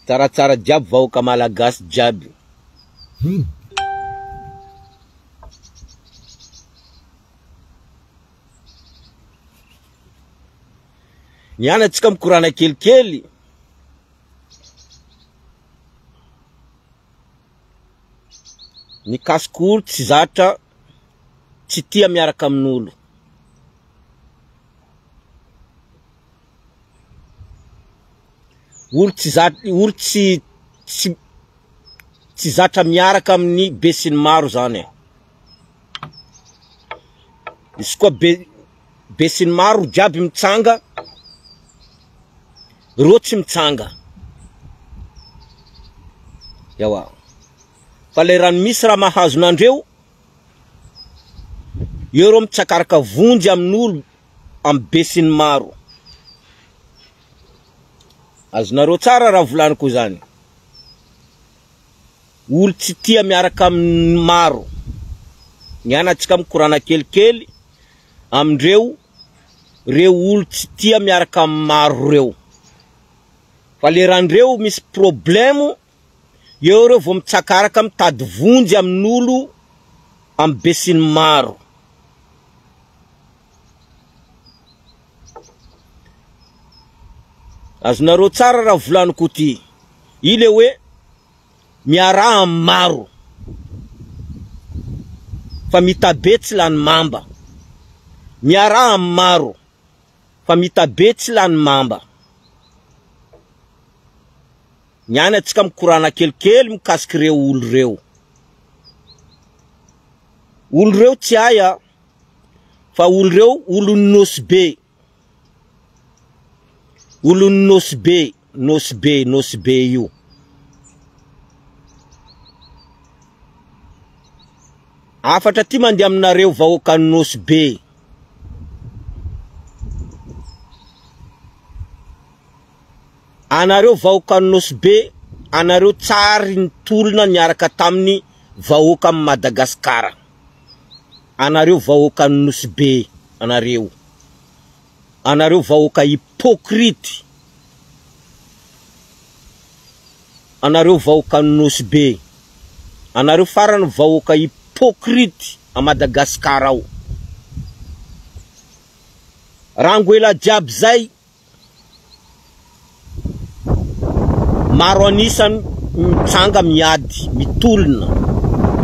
Tsaratsara jiaby vahoaka malagasy jiaby. Nianatsika mikorana kelikely. Ny kasiko tsy zatra tsy tia miaraka amin'olo. Olo tsy zatra miaraka amin'ny be sy ny maro zany. Izy koa be sy ny maro jiaby mitsanga, reo tsy mitsanga. Yawa. Fa le rano misy raha mahazo nandreo, eo mitsakaraka vonjy amin'olo amin'ny be sy ny maro. Azonareo tsara raha volaniko zany. Olo tsy tia miaraka amin'ny maro. Nianatsika mikorana kelikely amindreo, reo olo tsy tia miaraka amin'ny maro reo. Fa le randreo misy problemo, eo reo vao mitsakaraka mitady vonjy amin'olo amin'ny be sy ny maro. Azonareo tsara raha volaniko ty. Ile hoe miaraha amin'ny maro. Fa mitabe tsy lany mamba. Miaraha amin'ny maro. Fa mitabe tsy lany mamba. Nianatsika mikorana kelikely mikasiky reo olo reo. Olo reo tsy aya. Fa olo reo olo nosy be. Olo nosy be io. Afatra ty mandeha aminareo vahoaka nosy be. Anareo vahoaka nosy be, anareo tsary nitolona niaraka taminy vahoaka amin'ny Madagasikara. Anareo vahoaka nosy be, anareo. Anareo vahoaka hypocrite. Anareo vahoaka nosy be. Anareo farany vahoaka hypocrite a Madagasikara ao. Rangoela jiaby zay, maro anisany mitsanga miady, mitolona.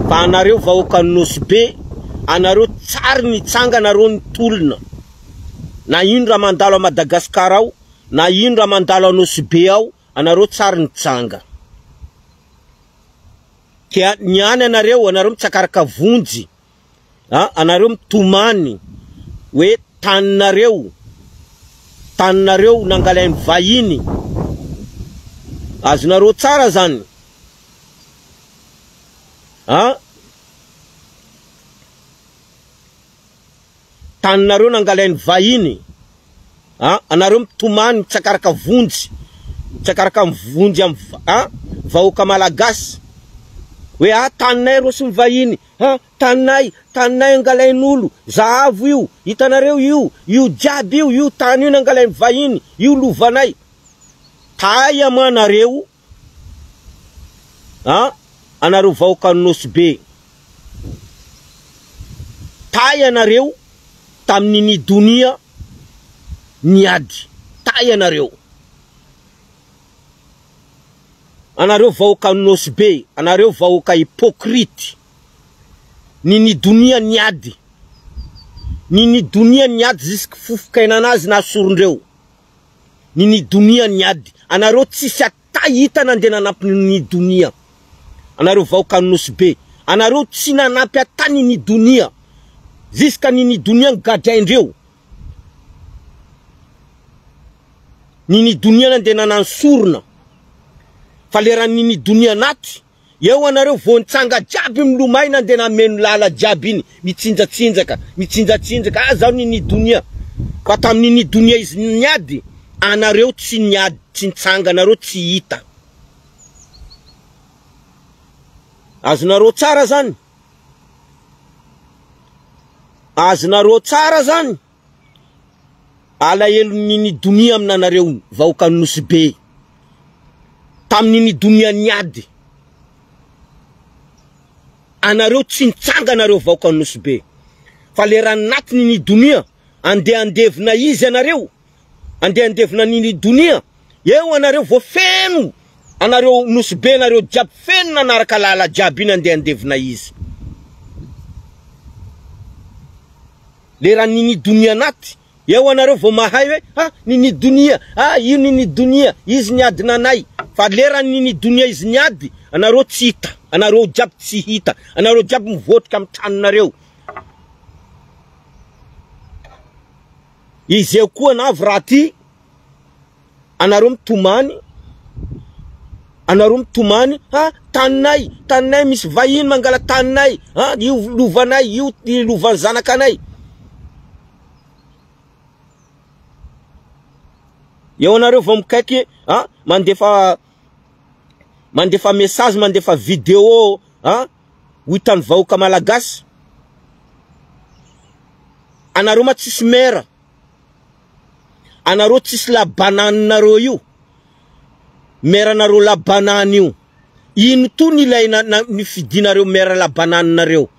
Fa anareo vahoaka nosy be, anareo tsary nitsanga, anareo nitolona. Na ino raha mandalo a Madagasikara ao, na ino raha mandalo a nosy be ao, anareo tsary nitsanga. Kia niany anareo mitsakaraka vonjy. Anareo mitomany hoe taninareo nangalainy vahiny. Azonareo tsara zany. Taninareo nangalainy vahiny. Anareo mitomany mitsakaraka vonjy. Mitsakaraka vonjy amin'ny vahoaka malagasy. Hoe taninay rosy mivahiny. Taninay angalain'olo. Zahavo io, hitanareo io jiaby io tany io nangalainy vahiny, io lovanay. Taya manareo. Anareo vahoaka nosy be. Taya nareo tamin'ny dunia niady. Taya nareo. Anareo vahoaka nosy be, anareo vahoaka hypocrite. Nini dunia niady. Nini dunia niady zisk fufukaina anazy na sorondreo. Nini dunia niady. Anareo tsisy atahita nandeha nanampy nini dunia. Anareo vahoaka nosy be. Anareo tsy nanampy ata nini dunia. Ziska nini dunia ngadraindreo. Nini dunia nandeha nanansorona. Fa lera nini dunia naty, eo anareo vontsanga jiaby milomay nandeha nameno lala jiaby iny, mitsinjatsinjaka. Zao nini dunia. Fa tamin'ny dunia izy niady, anareo tsy niady, tsy nitsanga, anareo tsy hita. Azonareo tsara zany. Azonareo tsara zany. Alahelo nini dunia aminanareo vahoaka nosy be. tamin'ny dunia niady. Anareo tsy nitsanga anareo vaoka Nosbe. Fa le raha natiny dunia andevina izy anareo. Andevina ny dunia. Eo anareo vo feno. Anareo Nosbe anareo jiaby feno nanaraka lala jiaby iny andevina izy. Le raha nini dunia naty. Eo anareo vo mahay hoe nini dunia. Io nini dunia. Izy niady nanay. Fa le raha nini dunia izy niady. Anareo tsy hita. Anareo jiaby tsy hita. Anareo jiaby mivotrika amin'ny tranonareo. Izy eo koa navy raha ty. Anareo mitomany. Anareo mitomany. Taninay misy vahiny mangala taninay. Io lovanay. Io lovan'ny zanakanay. Eo anareo vao mikaiky mandefa message, mandefa video hitan'ny vahoaka malagasy. Anareo ma tsisy mera. Anareo tsisy la bananinareo io. Mera nareo la banane io. Ino to nilay ny fidinareo mera la bananinareo.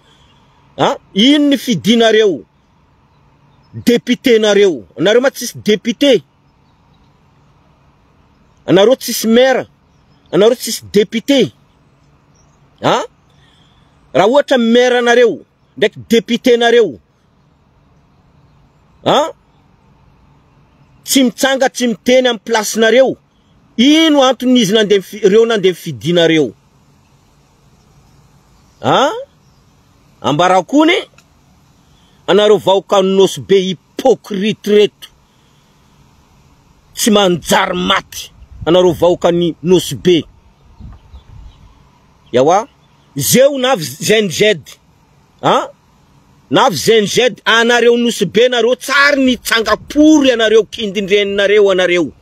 Ino ny fidinareo. Député nareo. Anareo ma tsisy député. Anareo tsisy mera. Anareo tsisy député. Raha ohatra mera nareo ndraiky député nareo. Tsy mitsanga, tsy miteny amin'ny place nareo. Ino antony izy reo nandeha fidinareo. Ambarakony. Anareo vahoaka Nosbe hypocrite reto. Tsy manjary maty. Anareo vahoaka ny Nosbe. Yawa. Zeo navy ZNZ. Navy ZNZ. Anareo Nosbe nareo tsary ny tsangapory anareo kindindreninareo anareo.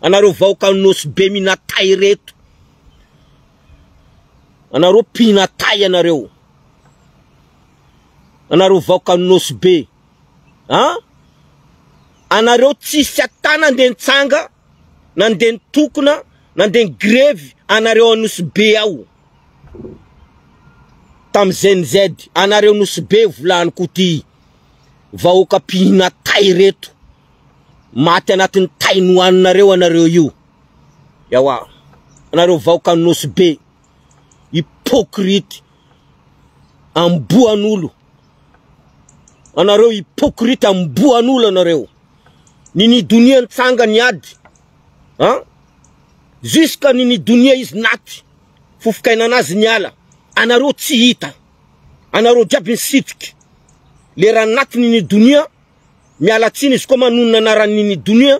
Anareo vahoaka Nosbe minatay reto. Anareo pinatay anareo. Anareo vahoaka Nosbe. Anareo tsisy atana nande tsanga. Nande tokona. Nande grevy. Anareo Nosbe ao. Tam ZNZ. Anareo Nosbe volany kuti. Vahoaka pinatay reto. Maty anatin'ny tainoaninareo anareo io. Yawa. Anareo vahoaka Nosbe. Hypocrite. Amboan'olo. Anareo hypocrite amboan'olo anareo. Nini dunia ntsanga niady. Jusqu'à nini dunia izy naty. Fofokaina anazy niala. Anareo tsy hita. Anareo jiaby nisitriky. Le raha naty nini dunia. Miala tsiny izy koa manonona anaran'ny dunia.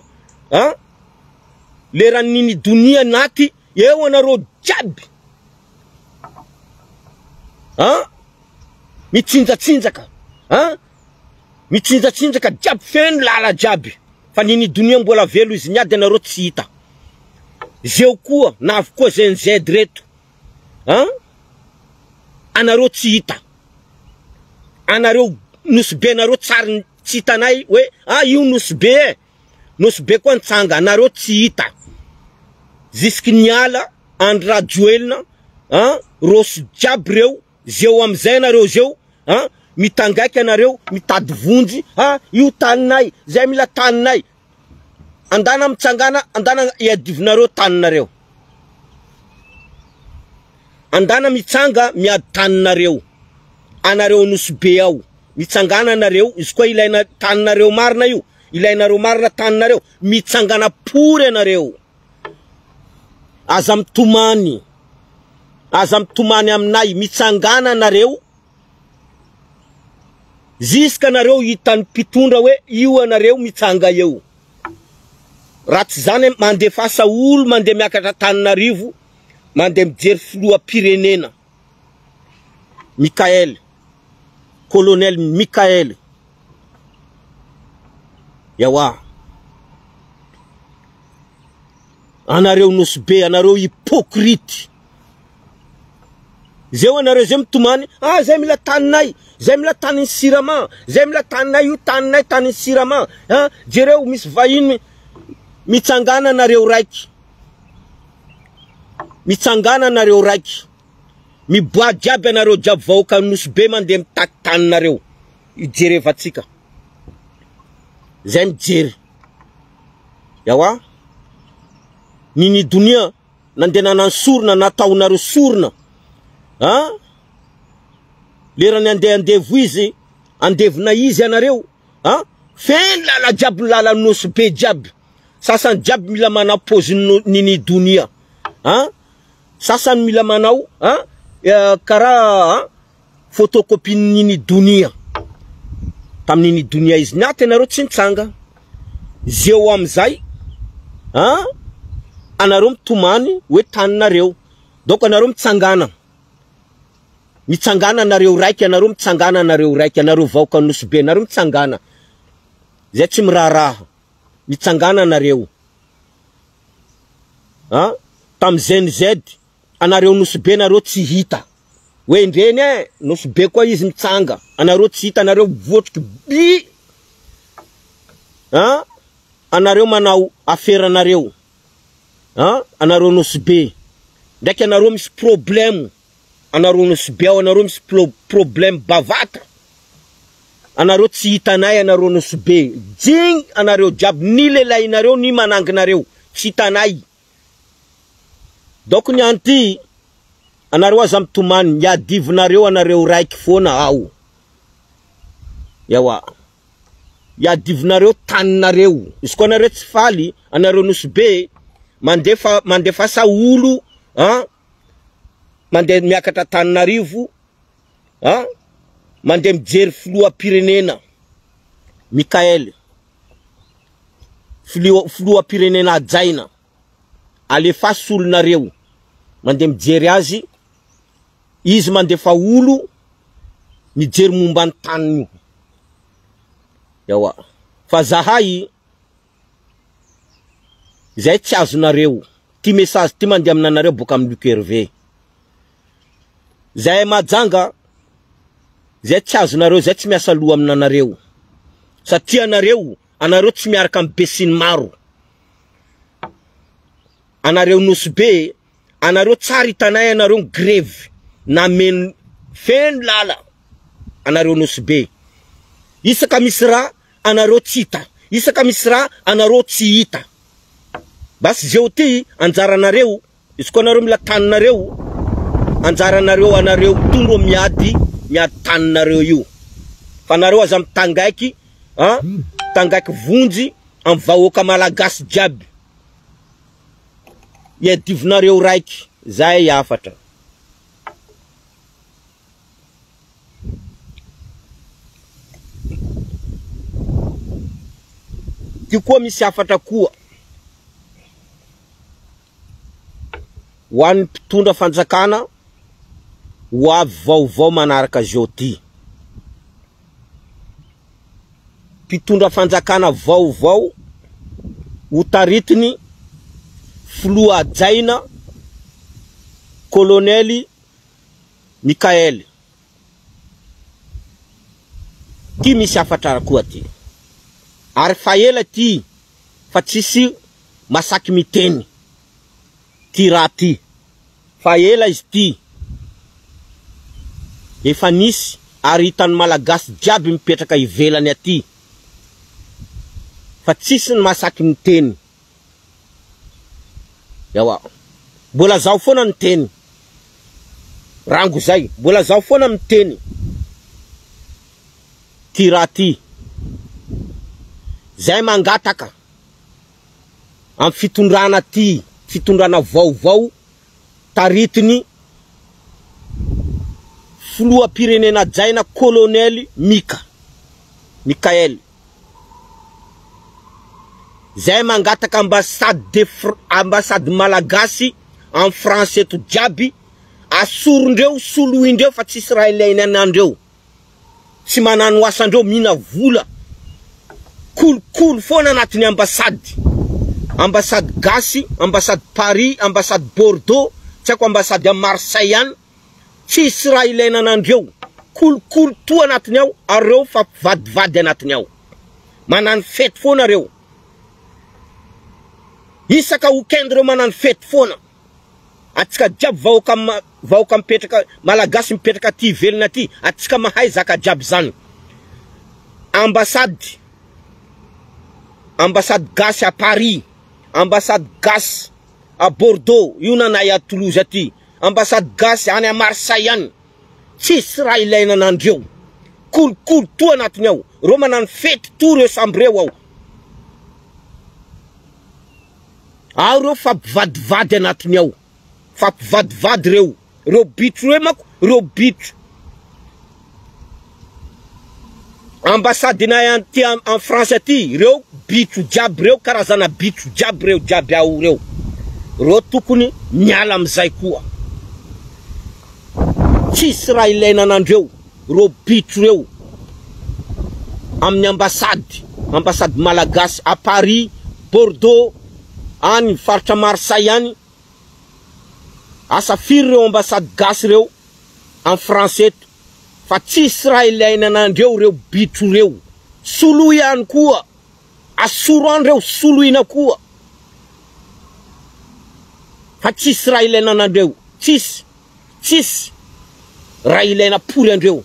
Le raha nini dunia naty. Eo anareo jiaby. Mitsinjatsinjaka. Mitsinjatsinjaka jiaby feno lala jiaby. Fa nini dunia mbola velo izy niady anareo tsy hita. Zeo koa navy koa ZNZ reto. Anareo tsy hita. Anareo Nosbe nareo tsary tsy hitanay hoe io Nosbe. Nosbe koa nitsanga. Anareo tsy hita. Jusky niala Andra Joelna. Roso jiaby reo. Zeo amizay anareo zeo. Mitangaiky anareo. Mitady vonjy. Io taninay. Zay mila taninay. Andana mitsangana. Andana iadivinareo taninareo. Andana mitsanga miady taninareo. Anareo Nosbe ao. Mitsangana nareo. Izy koa ilaina taninareo marina io. Ilainareo marina taninareo. Mitsangana pory anareo. Aza mitomany. Aza mitomany aminay. Mitsangana nareo. Ziska nareo hitan'ny pitondra hoe io anareo mitsanga eo. Raha tsy zany mandefasa olo mandeha miakatra Taninarivo. Mandeha mijery filoham-pirenena. Mikael. Colonel Mikael. Yawa. Anareo Nosbe, anareo hypocrite. Zeo anareo zay mitomany. Zay mila taninay. Zay mila tanin'ny sirama. Zay mila taninay io taninay tanin'ny sirama. Jereo misy vahiny. Mitsangana nareo raiky. mitsangana nareo raiky, miboa jiaby anareo jiaby vahoaka nosy be mandeha mitaky tany nareo. Ijerevatsika. Zay mijery. Yawa. Nini dunia nandena nansorna natao nareo sorna. Ha? Lera ni andevo izy, andevona izy anareo. Ha? Fen lala jiaby lala nosy be jiaby. Sasan jiaby mila manao pose nini dunia. Ha? Sasan mila manao, ha? Kara photocopie nini dunia. Taminini dunia izy naty anareo tsy nitsanga. Zeo amizay, ha? Anareo mitomany hoe taninareo. Donc anareo mitsangana. Mitsangana anareo raiky, anareo mitsangana anareo raiky, anareo vahoaka nosy be, anareo mitsangana. Zay tsy miraharaha. Mitsangana anareo. Ha? Tam ZNZ, anareo nosy be anareo tsy hita. Hoe ndreny nosy be koa izy mitsanga. Anareo tsy hita, anareo votriky bi. Ha? Anareo manao affaire anareo. Ha? Anareo nosy be. Ndraiky anareo misy problème. Anareo nosy be, anareo misy problème bavatra. Anareo tsy hitanay anareo nosy be. Jing anareo jiaby ni lelay nareo ni mananginareo. Tsy hitanay. Donc ni anty anareo aza mitomany yadivonareo anareo raiky foana ao. Yawa. Yadivonareo taninareo. Izy koa anareo tsy faly, anareo nosy be mandefa sa olo, ha? Mande miakatra Taninarivo, ha? Mande mijery filoham-pirenena. Mikael. Filoham-pirenena ajaina. Alefa solonareo. Mande mijery azy. Izy mandefa olo mijery momba ny taniny. Yawa. Fa zahay zay tsy azonareo. Ty message ty mandeha aminanareo boka amin'ny Luc Hervé. Zay majanga zay tsy azonareo, zay tsy miasa loha aminanareo. Satria anareo tsy miaraka amin'ny besiny maro. Anareo nosy be, anareo tsara hitanay anareo grève na men feno lala. Anareo nosy be. Isaka misy raha anareo tsy hita. Isaka misy raha anareo tsy hita. Basi zeo ty anjaranareo, izy koa anareo mila taninareo, anjaranareo anareo tondro miady taninareo io. Fa anareo aza mitangaiky, ha? Tangaiky vonjy am vahoaka malagasy jiaby. Yadivonareo raiky, zay afatra. Ty koa misy afatra koa. Ho an'ny mpitondra fanjakana, ho avy vaovao manaraka zao ty. Mpitondra fanjakana vaovao, ho taritiny filoha ajaina Kolonely Mikael. Ty misy afatra koa ty. Ary fa ela ty, fa tsisy masaky miteny. Ty raha ty. Fa ela izy ty. Efa nisy ary hitan'ny malagasy jiaby mipetraka ivelany aty. Fa tsisy ny masaky miteny. Yawa. Mbola zaho foana miteny. Rango zay. Mbola zaho foana miteny. Ty raha ty. Zay mangataka. Am fitondrana ty. Fitondrana vaovao. Taritiny. Filoham-pirenena ajaina Kolonely Mikael. Zay mangataka ambassade malagasy en français to jiaby. Asorondreo, soloindreo fa tsisy raha ilaina anandreo. Tsy manano asandreo mina vola. Cool foana anatin'ny ambassade. Ambassade gasy, ambassade Paris, ambassade Bordeaux, tsy ako ambassade à Marseille any. Tsisy raha ilaina anandreo. Cool to anatiny ao, areo fa vadivady anatiny ao. Manano fety foana reo. Isaka weekend reo manano fety foana. atsika jiaby vahoaka mipetraka malagasy mipetraka ty velona ty atsika mahay zaka jiaby zany. Ambassade gasy à Paris, ambassade gasy à Bordeaux, io nanay à Toulouse aty, ambassade gasy any à Marseille any. Tsisy raha ilaina anandreo. Kolokolo to anatiny ao. Reo manano fety to reo samby reo ao. Ao reo fampivadivady anatiny ao. Fampivadivady reo. Reo bitro reo mako, reo bitro. Ambassade na anty en France aty, reo bitro jiaby reo, karazana bitro jiaby reo, jiaby ao reo. Reo tokony miala amizay koa. Tsisy raha ilaina anandreo, reo bitro reo. Amin'ny ambassade malagasy à Paris, Bordeaux, any faritra Marseille any. Asa firy reo ambassade gasy reo en français eto. Fa tsisy raha ilaina anandreo reo bitro reo. Solo ihany koa. Asoro andreo soloina koa. Fa tsisy raha ilaina anandreo. Tsisy raha ilaina pory andreo.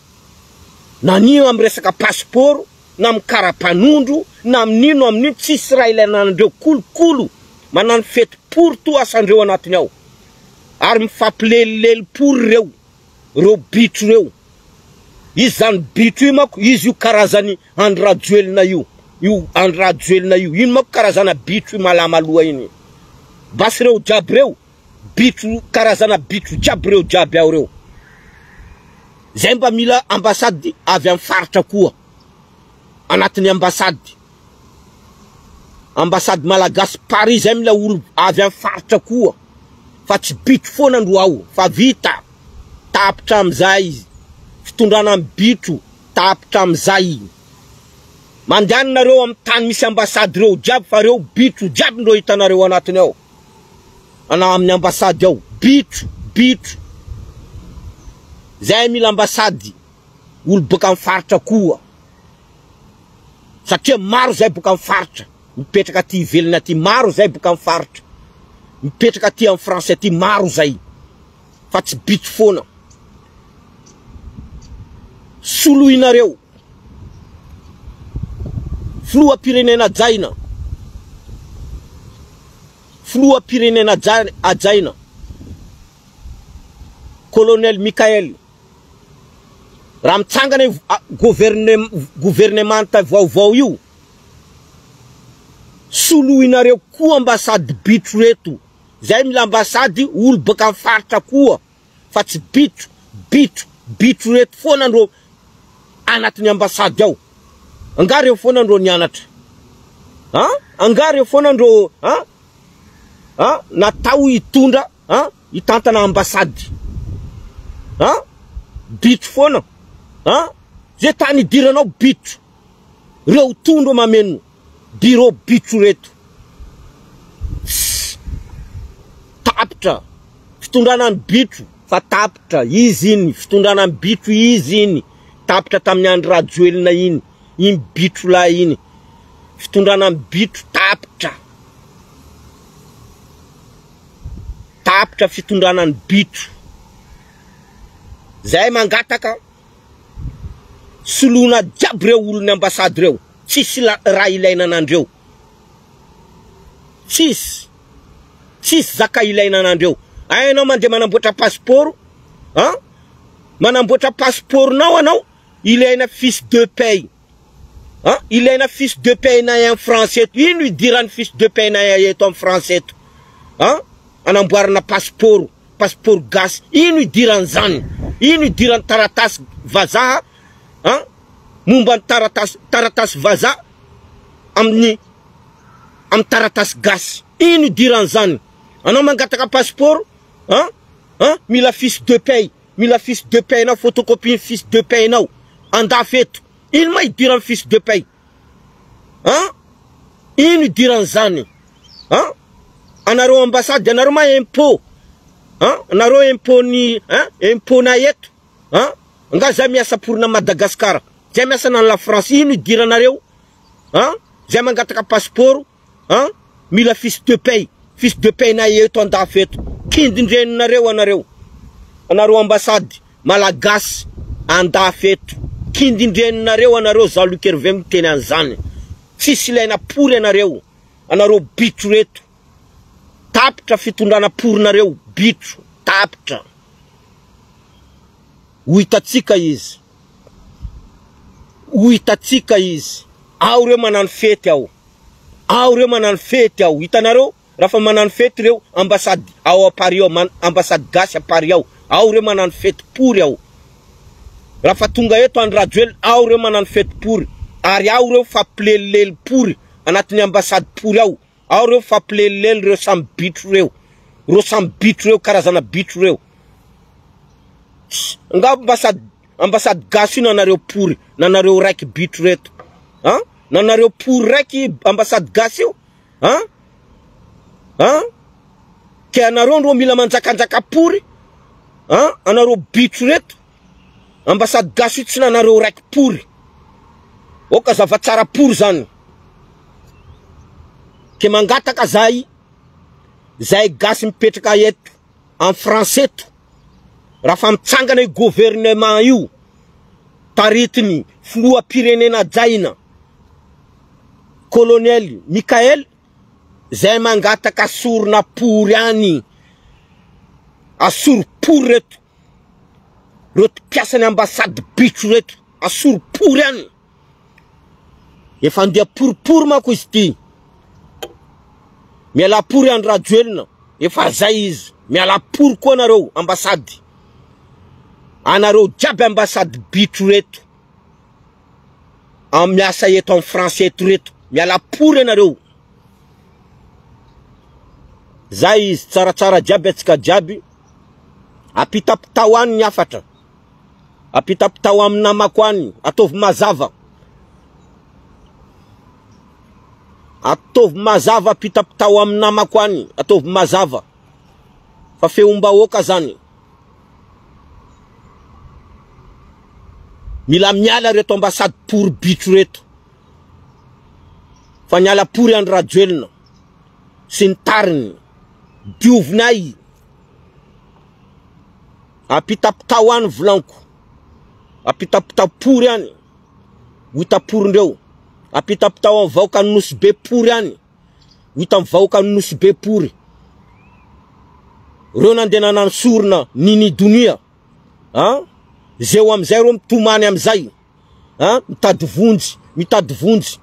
Na nio am resaka passeport, na am karapanondro, na amin'ino tsisy raha ilaina anandreo. Kolokolo. Manano fety pory to asandreo anatiny ao. Ary mifampilelilely pory reo. Reo bitro reo. Izy zany bitro io mako, izy io karazany andrajoelina io. Io andrajoelina io. Ino mako karazana bitro malamaloa iny. Basy reo jiaby reo. Bitro karazana bitro jiaby reo jiaby ao reo. Zay mba mila ambassade avy amin'ny faritra koa. Anatiny ambassade malagasy Paris zay mila olo avy amin'ny faritra koa. Fa tsy bitro foana andro ao. Fa vita. Tapitra amizay izy. Fitondrana amin'ny bitro. Tapitra amizay. Mandehanareo amin'ny tany misy ambassade reo jiaby fa reo bitro jiaby ndro hitanareo anatiny ao. Ana amin'ny ambassade ao. Bitro. Zay mila ambassade. Olo boka amin'ny faritra koa. Satria maro zay boka amin'ny faritra. Mipetraka ty velona ty maro zay boka amin'ny faritra. Mipetraka ty amin'ny français ty maro zay. Fa tsy bitro foana. Soloinareo. Filoham-pirenena ajaina. Colonel Mikael. Raha mitsangana gouvernemanta vaovao io. Soloinareo koa ambassade bitro reto. Zay mila ambassade olo boka amin'ny faritra koa. Fa tsy bitro reto foana andro anatiny ambassade ao. Angareo foana andro nianatra. Angareo foana andro natao hitondra hitantana ambassade. Bitro foana. Zay tany idiranao bitro. Reo tondro mameno. Biro bitro reto. Tapitra. Fitondrana ny bitro. Fa tapitra. Izy iny. Fitondrana ny bitro izy iny. Tapitra tamin'ny andro rajoelina iny. Iny bitro la iny. Fitondrana ny bitro tapitra. Tapitra fitondrana ny bitro. Zay mangataka. Solona jiaby reo olony ambassade reo. Tsisy raha ilaina anandreo. Tsisy zaka ilaina anandreo. Ainao mandeha manamboatra passeport. Manamboatra passeportnao anao. Ilaina fiche de paye. Ilaina fiche de paye na en français. Ino idiran'ny fiche de paye na eto en français. Anamboarana passeport gasy. Ino idiran zany. Ino idiran taratasy vazaha. Momba taratasy vazaha amin'ny taratasy gasy. Ino idiran zany. Anao mangataka passeport. Mila fiche de paye. Mila fiche de paye nao. Photocopie fiche de paye nao. Andafeto. Ino ma idiran fiche de paye. Ino idiran zany. Anareo ambassade. Anareo ma impôt. Anareo impôt ni impôt na eto. Nga zay miasa porina Madagascar. Zay miasa na la France. Ino idiranareo. Zay mangataka passeport. Mila fiche de paye. Fiche de paye na eto andafeto. kindindreninareo anareo ambasady malagasy andafeto kindindreninareo anareo Jean-Luc Hervé miteny an'izany tsisy ilaina pory anareo bitro reto tapitra fitondrana porinareo bitro tapitra Uitatsika izy ao reo manano fety ao hitanareo rafa manano fety reo ambassade ao Paris ao ambassade gasy a Paris ao reo manano fety pory ao rafa tonga eto Andry Rajoelina ao reo manano fety pory ary ao reo fampilelilely pory anatin'ny ambassade pory ao reo fampilelilely reo samy bitro reo karazana bitro reo nga ambassade gasy nanareo pory nanareo raiky bitro reto nanareo pory raiky ambassade gasy io ke anareo ndro mila manjakanjaka pory anareo bitro reto ambassade gasy io tsy nanareo raiky pory oka zava tsara pory zany ke mangataka zay gasy mipetraka eto en France eto rafa mitsangana i gouvernement io taritiny filoha-pirenena jaina colonel Mikael zay mangataka asorina pory any asoro pory reto piasany ambassade bitro reto asoro pory any efa andia poripory mako izy ty miala pory Andry Rajoelina efa zay izy miala pory koa anareo ambassade anareo jiaby ambassade bitro reto miasa eto en France eto reto miala pory anareo zay izy tsaratsara jiaby atsika jiaby apitapitao any niafatra apitapitao amin'ny namako any atovy mazava apitapitao amin'ny namako any atovy mazava fa feombahoaka zany mila miala reto ambassade pory bitro reto fa niala pory Andry Rajoelina sy ny tariny diovinay apitapitao any volanko apitapitao pory any wita porindreo apitapitao amin'ny vahoaka ny nosy be pory any wita amin'ny vahoaka ny nosy be pory reo nandeha nanano sorona nini dunia zeo amizay reo mitomany amizay mitady vonjy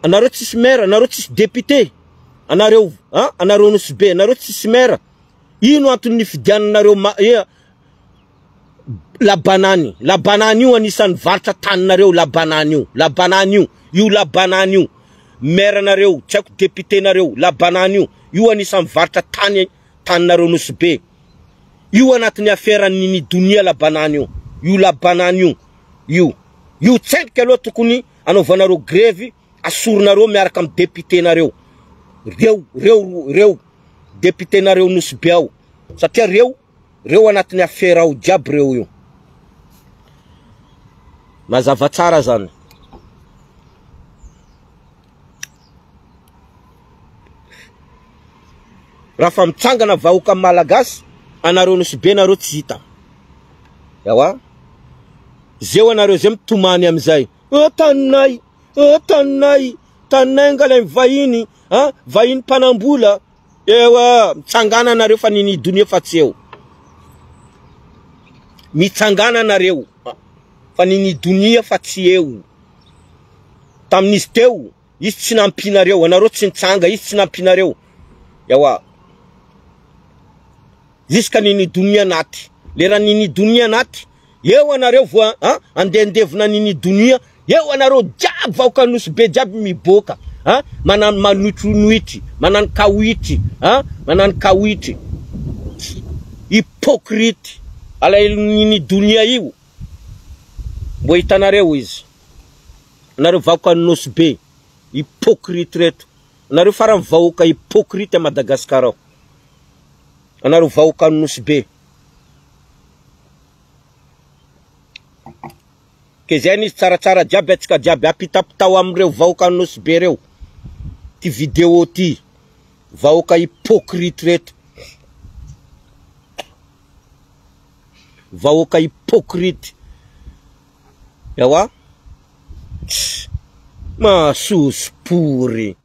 anareo tsisy maire anareo tsisy député anareo nosy be anareo tsisy maire ino antony fidiananareo labanany io anisan'ny varitra taninareo labanany io maire nareo tsy haiko député nareo labanany io anisan'ny varitra taninareo nosy be io anatin'ny affaire nini dunia labanany io tsendriky aloha tokony anaovanareo grevy asorinareo miaraka amin'ny député nareo reo député nareo nosy be ao satria reo anatin'ny affaire ao jiaby reo io mazava tsara zany rafa mitsangana vahoaka malagasy anareo nosy be nareo tsy hita yawa zeo anareo zay mitomany amizay taninay ngalay vahiny vahiny mpanambola ewa mitsangana anareo fa nini dunia fa tsy eo mitsangana anareo fa nini dunia fa tsy eo tamin'izy teo izy tsy nampinareo anareo tsy nitsanga izy tsy nampinareo yawa ziska nini dunia naty lera nini dunia naty eo anareo voa andendevina nini dunia eo anareo jiaby vahoaka nosy be jiaby miboka manano manuitrunuitry manano kawitry hypocrite ala nini dunia io mbo hitanareo izy anareo vahoaka nosy be hypocrite reto anareo farany vahoaka hypocrite a Madagascar ao anareo vahoaka nosy be ke zay izy tsaratsara jiaby atsika jiaby apitapitao amreo vahoaka nosy be reo ty vidéo ty vahoaka hypocrite reto, vahoaka hypocrite, yawa, mahasoso pory.